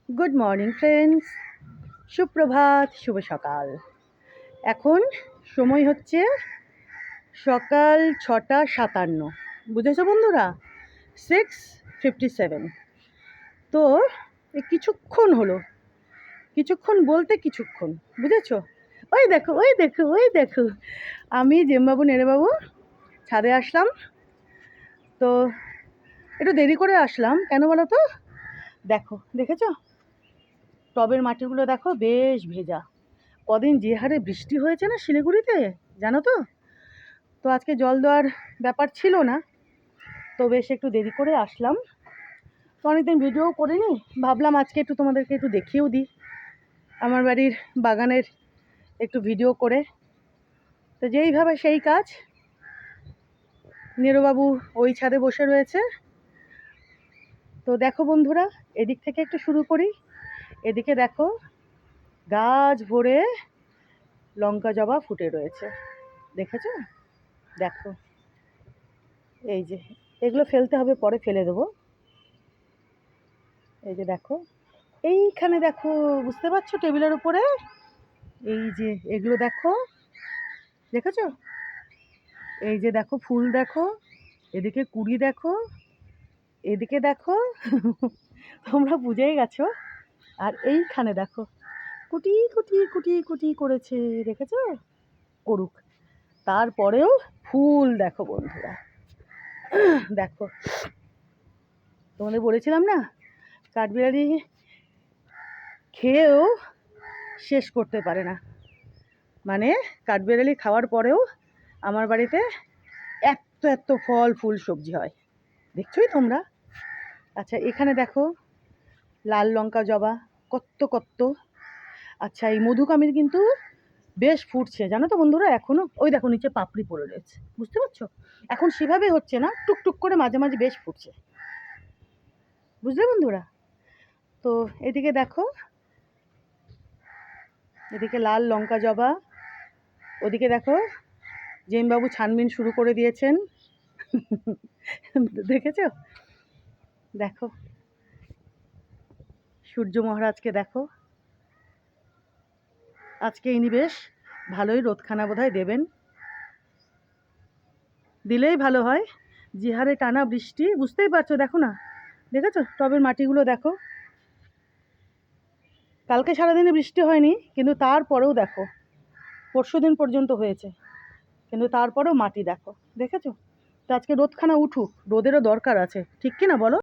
Good morning friends, সুপ্রভাত, শুভ সকাল। এখন সময় হচ্ছে সকাল 6:57। বুঝেছো বন্ধুরা? 6:57। তো কিছুক্ষণ হলো, কিছুক্ষণ বলতে কিছুক্ষণ, বুঝেছো? ওই দেখো, ওই দেখো, ওই দেখো, আমি জেমবাবু নেড়েবাবু ছাদে আসলাম। তো একটু দেরি করে আসলাম, কেন বলো তো? দেখো, দেখেছো টবের মাটিগুলো? দেখো বেশ ভেজা। কদিন যে হারে বৃষ্টি হয়েছে না শিলিগুড়িতে, জানো তো? তো আজকে জল দেওয়ার ব্যাপার ছিল না, তো বেশ একটু দেরি করে আসলাম। তো অনেকদিন ভিডিও করিনি, ভাবলাম আজকে একটু তোমাদেরকে একটু দেখিয়েও দিই আমার বাড়ির বাগানের একটু ভিডিও করে। তো যেইভাবে সেই কাজ। নেরোবাবু ওই ছাদে বসে রয়েছে। তো দেখো বন্ধুরা, এদিক থেকে একটু শুরু করি। এদিকে দেখো গাছ ভরে লঙ্কা জবা ফুটে রয়েছে, দেখেছো? দেখো, এই যে এগুলো ফেলতে হবে, পরে ফেলে দেবো। এই যে দেখো, এইখানে দেখো, বুঝতে পারছো টেবিলের উপরে এই যে এগুলো দেখো, দেখেছো? এই যে দেখো ফুল দেখো, এদিকে কুড়ি দেখো, এদিকে দেখো তোমরা বুঝেই গেছো। আর এইখানে দেখো কুটি কুটি কুটি কুটি করেছে, দেখেছো? করুক, তারপরেও ফুল দেখো বন্ধুরা। দেখো, তোমাদের বলেছিলাম না কাঠবিড়ালি খেয়েও শেষ করতে পারে না, মানে কাঠবিড়ালি খাওয়ার পরেও আমার বাড়িতে এত এত ফল ফুল সবজি হয়, দেখছোই তোমরা। আচ্ছা এখানে দেখো লাল লঙ্কা জবা কত কত। আচ্ছা এই মধুকামির কিন্তু বেশ ফুটছে, জানো তো বন্ধুরা? এখনো ওই দেখো নিচে পাপড়ি পড়ে রয়েছে, বুঝতে পারছো? এখন সেভাবে হচ্ছে না, টুকটুক করে মাঝে মাঝে বেশ ফুটছে, বুঝলে বন্ধুরা? তো এদিকে দেখো, এদিকে লাল লঙ্কা জবা, ওদিকে দেখো জেমবাবু ছানবিন শুরু করে দিয়েছেন দেখেছো? দেখো সূর্য মহারাজকে দেখো, আজকে ইনি বেশ ভালোই রোদখানা বোধহয় দেবেন, দিলেই ভালো হয়। যে হারে টানা বৃষ্টি, বুঝতেই পারছো, দেখো না, দেখেছো টবের মাটিগুলো দেখো। কালকে সারাদিনে বৃষ্টি হয়নি, কিন্তু তারপরেও দেখো পরশুদিন পর্যন্ত হয়েছে, কিন্তু তারপরেও মাটি দেখো, দেখেছো? তো আজকে রোদখানা উঠুক, রোদেরও দরকার আছে, ঠিক কি না বলো?